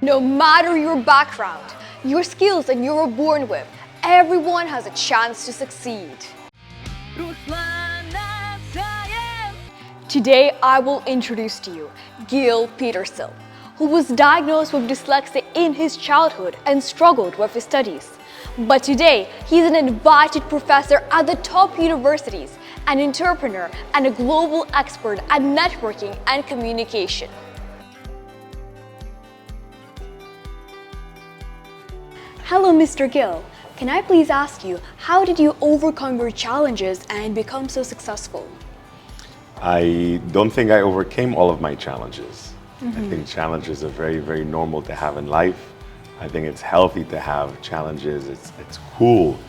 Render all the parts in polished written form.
No matter your background, your skills that you were born with, everyone has a chance to succeed. Ruslana science. Today, I will introduce to you Gil Petersil, who was diagnosed with dyslexia in his childhood and struggled with his studies. But today, he's an invited professor at the top universities, an entrepreneur, and a global expert at networking and communication. Hello, Mr. Gil. Can I please ask you, how did you overcome your challenges and become so successful? I don't think I overcame all of my challenges. I think challenges are very, very normal to have in life. I think it's healthy to have challenges. It's cool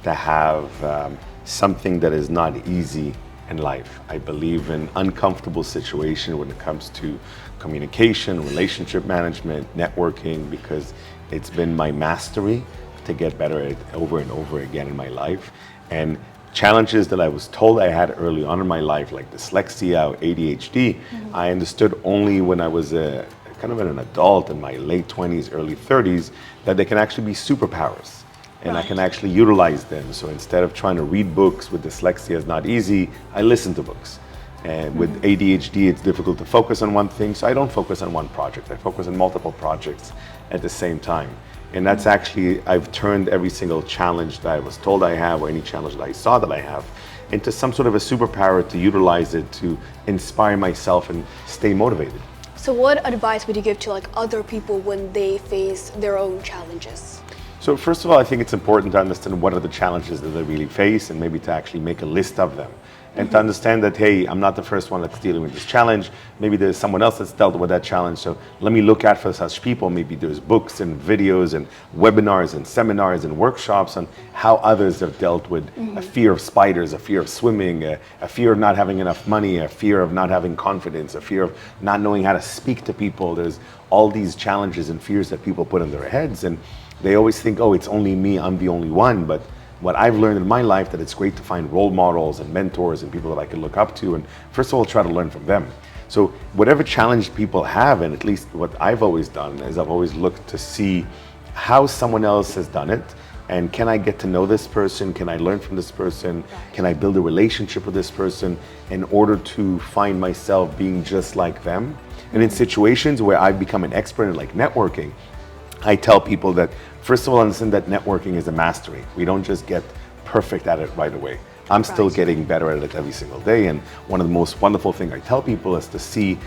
to have something that is not easy in life. I believe in uncomfortable situation when it comes to communication, relationship management, networking, because it's been my mastery to get better at it over and over again in my life. And challenges that I was told I had early on in my life, like dyslexia or ADHD, I understood only when I was kind of an adult in my late 20s, early 30s, that they can actually be superpowers. And I can actually utilize them. So instead of trying to read books with dyslexia is not easy, I listen to books. And with ADHD, it's difficult to focus on one thing, so I don't focus on one project. I focus on multiple projects at the same time. And that's actually, I've turned every single challenge that I was told I have, or any challenge that I saw that I have, into some sort of a superpower to utilize it to inspire myself and stay motivated. So what advice would you give to other people when they face their own challenges? So first of all, I think it's important to understand what are the challenges that they really face, and maybe to actually make a list of them. And to understand that, hey, I'm not the first one that's dealing with this challenge. Maybe there's someone else that's dealt with that challenge. So let me look out for such people. Maybe there's books and videos and webinars and seminars and workshops on how others have dealt with a fear of spiders, a fear of swimming, a fear of not having enough money, a fear of not having confidence, a fear of not knowing how to speak to people. There's all these challenges and fears that people put in their heads. And they always think, oh, it's only me, I'm the only one. But what I've learned in my life, that it's great to find role models and mentors and people that I can look up to, and first of all, try to learn from them. So whatever challenge people have, and at least what I've always done is I've always looked to see how someone else has done it, and can I get to know this person? Can I learn from this person? Can I build a relationship with this person in order to find myself being just like them? And in situations where I've become an expert in like networking, I tell people that, first of all, understand that networking is a mastery. We don't just get perfect at it right away. I'm still getting better at it every single day. And one of the most wonderful things I tell people is to see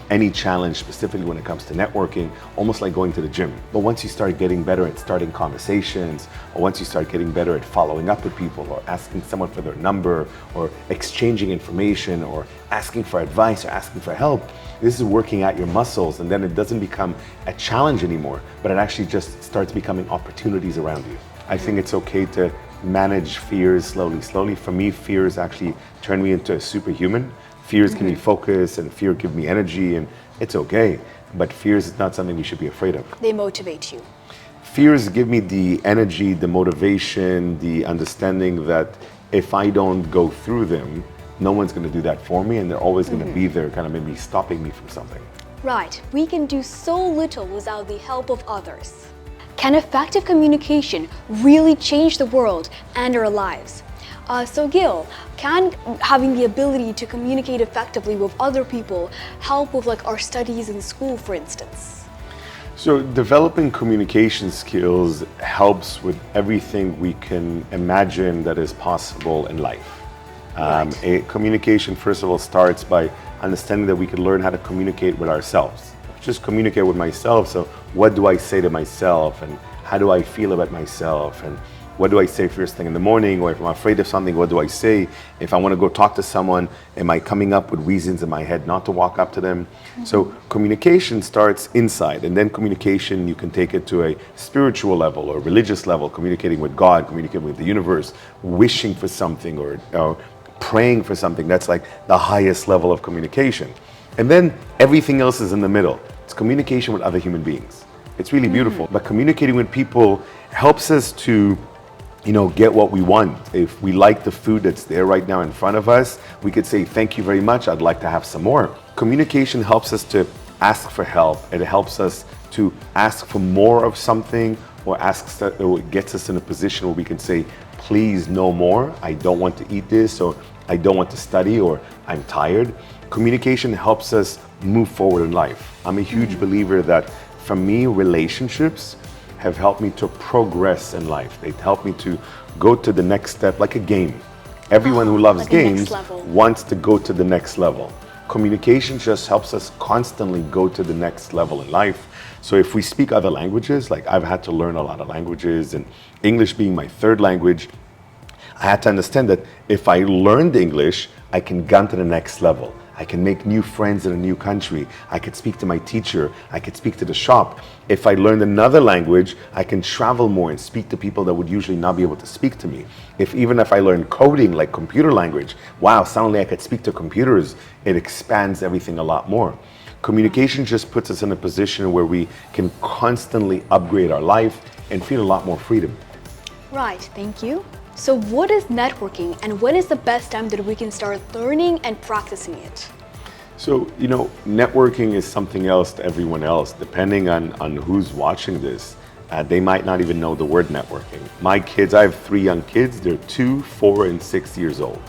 any challenge, specifically when it comes to networking, almost like going to the gym. But once you start getting better at starting conversations, or once you start getting better at following up with people, or asking someone for their number, or exchanging information, or asking for advice, or asking for help, this is working out your muscles, and then it doesn't become a challenge anymore, but it actually just starts becoming opportunities around you. I think it's okay to manage fears slowly. For me, fears actually turn me into a superhuman. Fears give me focus, and fear give me energy, and it's okay. But fears is not something we should be afraid of. They motivate you. Fears give me the energy, the motivation, the understanding that if I don't go through them, no one's going to do that for me, and they're always going to be there, kind of maybe stopping me from something. Right, we can do so little without the help of others. Can effective communication really change the world and our lives? So Gil, can having the ability to communicate effectively with other people help with our studies in school, for instance? So developing communication skills helps with everything we can imagine that is possible in life. Communication, first of all, starts by understanding that we can learn how to communicate with ourselves. Just communicate with myself. So what do I say to myself, and how do I feel about myself, and what do I say first thing in the morning, or if I'm afraid of something, what do I say? If I want to go talk to someone, am I coming up with reasons in my head not to walk up to them? So communication starts inside, and then communication, you can take it to a spiritual level or religious level, communicating with God, communicating with the universe, wishing for something, or praying for something. That's like the highest level of communication. And then everything else is in the middle. It's communication with other human beings. It's really beautiful. But communicating with people helps us to get what we want. If we like the food that's there right now in front of us, we could say, thank you very much, I'd like to have some more. Communication helps us to ask for help. It helps us to ask for more of something, or or it gets us in a position where we can say, please no more, I don't want to eat this, or I don't want to study, or I'm tired. Communication helps us move forward in life. I'm a huge believer that, for me, relationships have helped me to progress in life. They've helped me to go to the next step, like a game. Everyone who loves like the next games level. wants to go to the next level. Communication just helps us constantly go to the next level in life. So if we speak other languages, like I've had to learn a lot of languages, and English being my third language, I had to understand that if I learned English, I can go to the next level. I can make new friends in a new country. I could speak to my teacher. I could speak to the shop. If I learned another language, I can travel more and speak to people that would usually not be able to speak to me. Even if I learned coding, like computer language, wow, suddenly I could speak to computers. It expands everything a lot more. Communication just puts us in a position where we can constantly upgrade our life and feel a lot more freedom. Right, thank you. So what is networking, and when is the best time that we can start learning and practicing it? So, networking is something else to everyone else. Depending on who's watching this, they might not even know the word networking. My kids, I have 3 young kids. They're 2, 4, and 6 years old.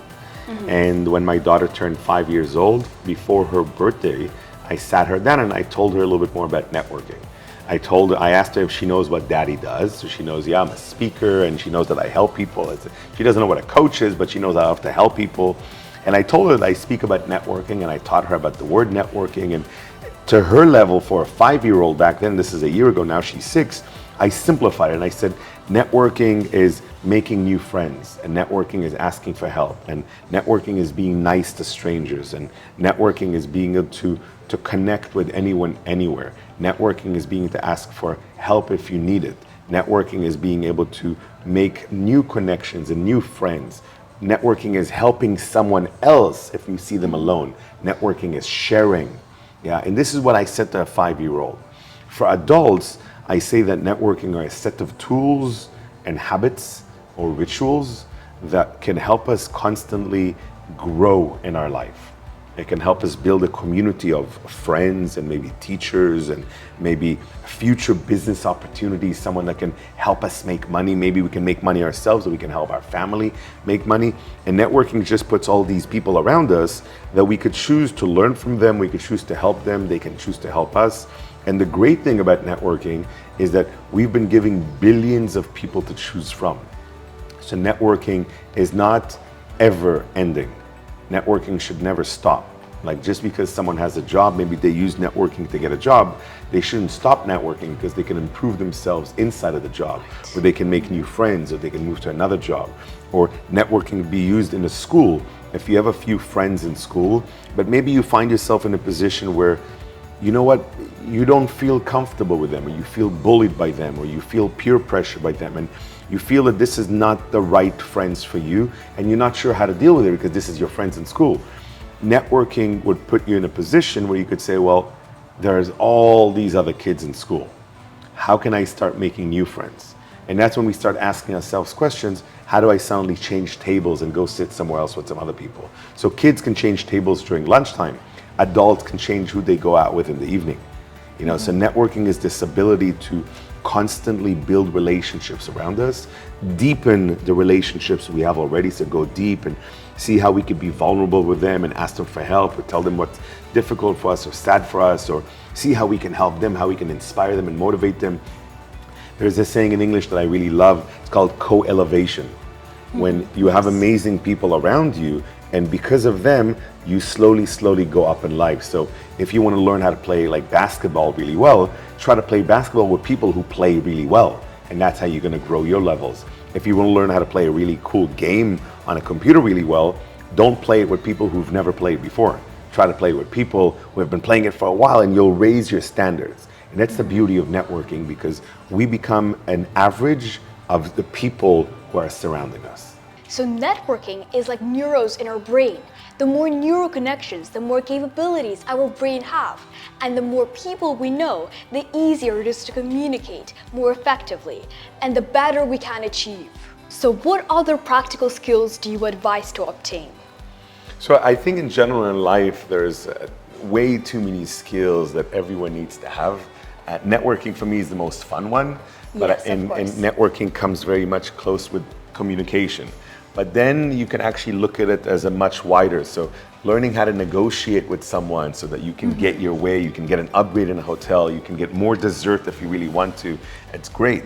And when my daughter turned 5 years old, before her birthday, I sat her down and I told her a little bit more about networking. I asked her if she knows what daddy does. So she knows, yeah, I'm a speaker, and she knows that I help people. She doesn't know what a coach is, but she knows I have to help people. And I told her that I speak about networking, and I taught her about the word networking. And to her level, for a 5-year-old back then, this is a year ago, now she's 6, I simplified it and I said, networking is making new friends, and networking is asking for help, and networking is being nice to strangers, and networking is being able to connect with anyone, anywhere. Networking is being able to ask for help if you need it. Networking is being able to make new connections and new friends. Networking is helping someone else if you see them alone. Networking is sharing. Yeah, and this is what I said to a 5-year-old. For adults, I say that networking are a set of tools and habits or rituals that can help us constantly grow in our life. It can help us build a community of friends and maybe teachers and maybe future business opportunities, someone that can help us make money. Maybe we can make money ourselves, or we can help our family make money. And networking just puts all these people around us that we could choose to learn from them, we could choose to help them, they can choose to help us. And the great thing about networking is that we've been giving billions of people to choose from. So networking is not ever ending. Networking should never stop. Like, just because someone has a job, maybe they use networking to get a job, they shouldn't stop networking, because they can improve themselves inside of the job, or they can make new friends, or they can move to another job. Or networking be used in a school. If you have a few friends in school, but maybe you find yourself in a position where, you know what, you don't feel comfortable with them, or you feel bullied by them, or you feel peer pressure by them, and you feel that this is not the right friends for you, and you're not sure how to deal with it because this is your friends in school. Networking would put you in a position where you could say, well, there's all these other kids in school. How can I start making new friends? And that's when we start asking ourselves questions. How do I suddenly change tables and go sit somewhere else with some other people? So kids can change tables during lunchtime. Adults can change who they go out with in the evening. So networking is this ability to constantly build relationships around us, deepen the relationships we have already, so go deep and see how we could be vulnerable with them and ask them for help, or tell them what's difficult for us or sad for us, or see how we can help them, how we can inspire them and motivate them. There's this saying in English that I really love. It's called co-elevation. When you have amazing people around you, and because of them, you slowly go up in life. So if you want to learn how to play like basketball really well, try to play basketball with people who play really well. And that's how you're going to grow your levels. If you want to learn how to play a really cool game on a computer really well, don't play it with people who've never played before. Try to play with people who have been playing it for a while, and you'll raise your standards. And that's the beauty of networking, because we become an average of the people who are surrounding us. So networking is like neurons in our brain. The more neural connections, the more capabilities our brain have. And the more people we know, the easier it is to communicate more effectively, and the better we can achieve. So what other practical skills do you advise to obtain? So I think in general in life, there's way too many skills that everyone needs to have. Networking for me is the most fun one, but Yes, of and course. networking comes very much close with communication. But then you can actually look at it as a much wider. So learning how to negotiate with someone so that you can get your way, you can get an upgrade in a hotel, you can get more dessert if you really want to. It's great.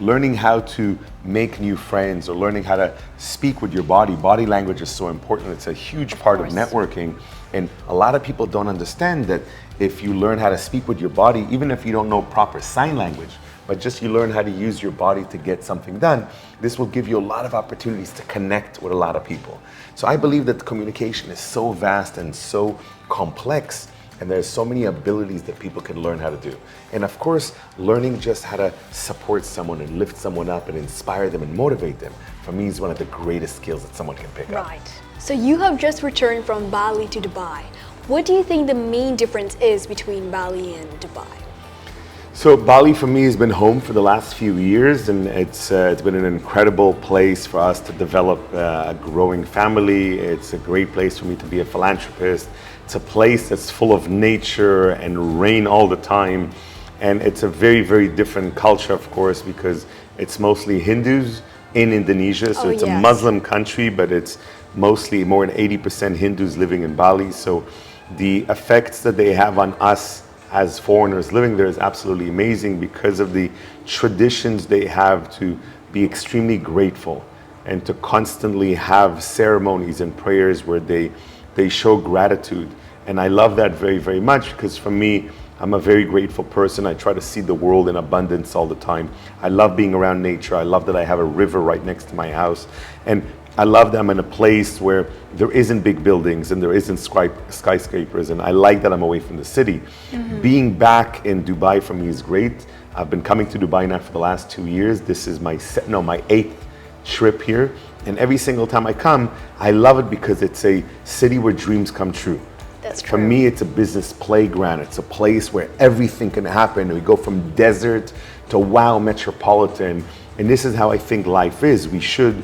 Learning how to make new friends or learning how to speak with your body. Body language is so important. It's a huge part of course. networking. And a lot of people don't understand that if you learn how to speak with your body, even if you don't know proper sign language, but just you learn how to use your body to get something done, this will give you a lot of opportunities to connect with a lot of people. So I believe that communication is so vast and so complex, and there's so many abilities that people can learn how to do. And of course, learning just how to support someone and lift someone up and inspire them and motivate them, for me is one of the greatest skills that someone can pick up. Right. So you have just returned from Bali to Dubai. What do you think the main difference is between Bali and Dubai? So Bali for me has been home for the last few years, and it's been an incredible place for us to develop a growing family. It's a great place for me to be a philanthropist. It's a place that's full of nature and rain all the time, and it's a very, very different culture, of course, because it's mostly Hindus in Indonesia. So it's a Muslim country, but it's mostly more than 80% Hindus living in Bali. So the effects that they have on us as foreigners living there is absolutely amazing because of the traditions they have to be extremely grateful and to constantly have ceremonies and prayers where they show gratitude. And I love that very, very much because for me, I'm a very grateful person. I try to see the world in abundance all the time. I love being around nature. I love that I have a river right next to my house. And I love that I'm in a place where there isn't big buildings and there isn't skyscrapers, and I like that I'm away from the city. Being back in Dubai for me is great. I've been coming to Dubai now for the last 2 years. This is my 8th trip here, and every single time I come, I love it because it's a city where dreams come true. That's true. For me, it's a business playground. It's a place where everything can happen. We go from desert to wow metropolitan, and this is how I think life is. We should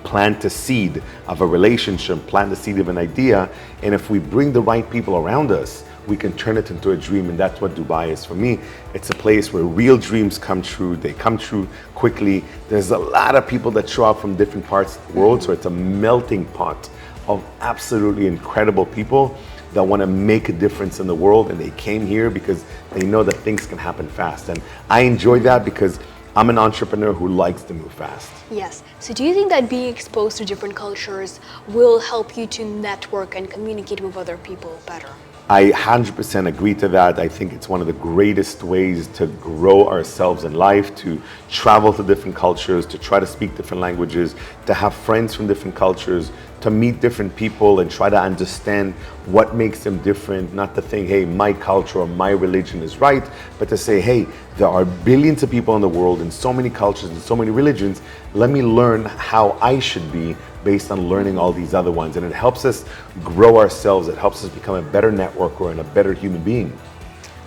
plant a seed of a relationship, plant the seed of an idea, and if we bring the right people around us, we can turn it into a dream, and that's what Dubai is for me. It's a place where real dreams come true. They come true quickly. There's a lot of people that show up from different parts of the world, so it's a melting pot of absolutely incredible people that want to make a difference in the world, and they came here because they know that things can happen fast. And I enjoy that because I'm an entrepreneur who likes to move fast. Yes. So do you think that being exposed to different cultures will help you to network and communicate with other people better? I 100% agree to that. I think it's one of the greatest ways to grow ourselves in life, to travel to different cultures, to try to speak different languages, to have friends from different cultures, to meet different people and try to understand what makes them different. Not to think, hey, my culture or my religion is right, but to say, hey, there are billions of people in the world and so many cultures and so many religions. Let me learn how I should be based on learning all these other ones. And it helps us grow ourselves. It helps us become a better networker and a better human being.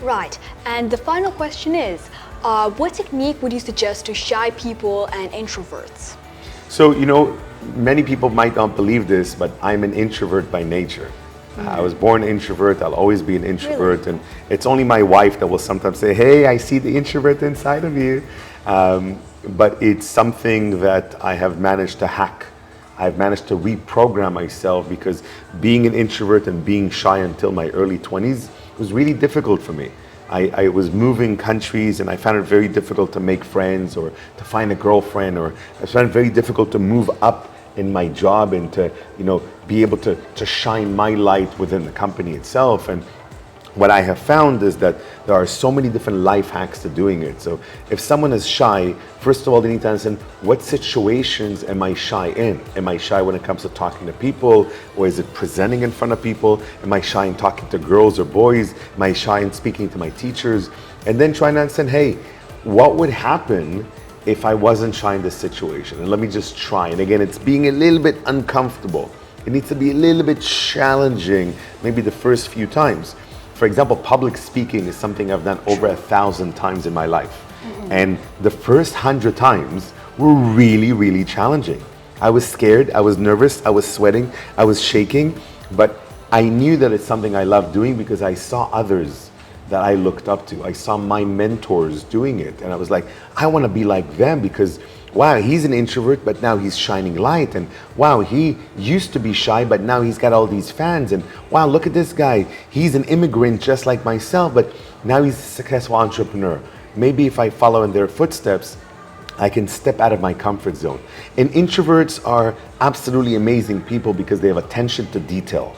Right. And the final question is, what technique would you suggest to shy people and introverts? So, you know, many people might not believe this, but I'm an introvert by nature. I was born an introvert. I'll always be an introvert. Really? And it's only my wife that will sometimes say, hey, I see the introvert inside of you. But it's something that I have managed to hack. I've managed to reprogram myself because being an introvert and being shy until my early 20s was really difficult for me. I was moving countries and I found it very difficult to make friends or to find a girlfriend, or I found it very difficult to move up in my job and to, you know, be able to shine my light within the company itself. And what I have found is that there are so many different life hacks to doing it. So if someone is shy, first of all, they need to understand, what situations am I shy in? Am I shy when it comes to talking to people? Or is it presenting in front of people? Am I shy in talking to girls or boys? Am I shy in speaking to my teachers? And then trying to understand, hey, what would happen if I wasn't shy in this situation? And let me just try. And again, it's being a little bit uncomfortable. It needs to be a little bit challenging, maybe the first few times. For example, public speaking is something I've done over 1,000 times in my life. And the first 100 times were really, really challenging. I was scared, I was nervous, I was sweating, I was shaking, but I knew that it's something I love doing because I saw others that I looked up to. I saw my mentors doing it, and I was like, I want to be like them, because wow, he's an introvert, but now he's shining light. And wow, he used to be shy, but now he's got all these fans. And wow, look at this guy. He's an immigrant just like myself, but now he's a successful entrepreneur. Maybe if I follow in their footsteps, I can step out of my comfort zone. And introverts are absolutely amazing people because they have attention to detail.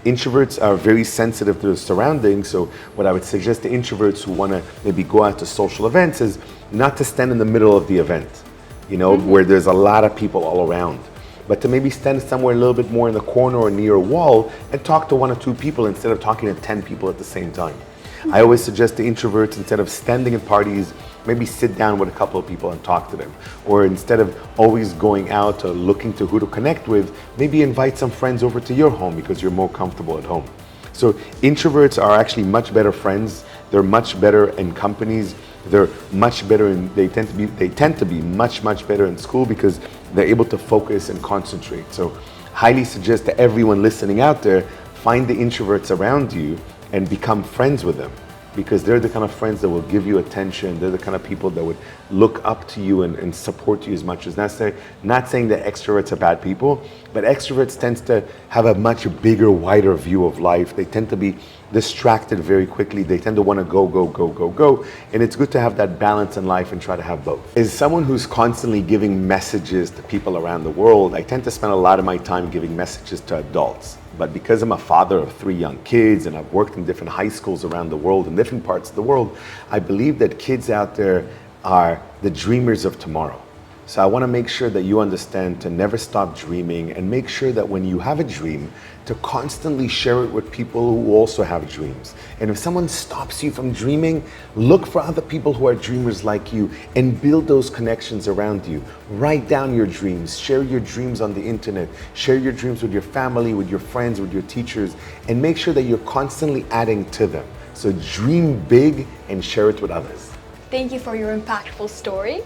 Introverts are very sensitive to their surroundings, so what I would suggest to introverts who want to maybe go out to social events is not to stand in the middle of the event, where there's a lot of people all around, but to maybe stand somewhere a little bit more in the corner or near a wall and talk to 1 or 2 people instead of talking to 10 people at the same time. I always suggest to introverts, instead of standing at parties, maybe sit down with a couple of people and talk to them. Or instead of always going out or looking to who to connect with, maybe invite some friends over to your home because you're more comfortable at home. So introverts are actually much better friends. They're much better in companies. They're much better they tend to be much better in school because they're able to focus and concentrate. So highly suggest to everyone listening out there, find the introverts around you and become friends with them, because they're the kind of friends that will give you attention. They're the kind of people that would look up to you and support you as much as necessary. Not saying that extroverts are bad people, but extroverts tend to have a much bigger, wider view of life. They tend to be distracted very quickly. They tend to want to go. And it's good to have that balance in life and try to have both. As someone who's constantly giving messages to people around the world, I tend to spend a lot of my time giving messages to adults. But because I'm a father of 3 young kids and I've worked in different high schools around the world, in different parts of the world, I believe that kids out there are the dreamers of tomorrow. So I want to make sure that you understand to never stop dreaming, and make sure that when you have a dream, to constantly share it with people who also have dreams. And if someone stops you from dreaming, look for other people who are dreamers like you and build those connections around you. Write down your dreams, share your dreams on the internet, share your dreams with your family, with your friends, with your teachers, and make sure that you're constantly adding to them. So dream big and share it with others. Thank you for your impactful story.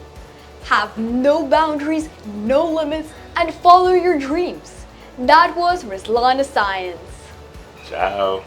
Have no boundaries, no limits, and follow your dreams. That was Ruslana Science. Ciao.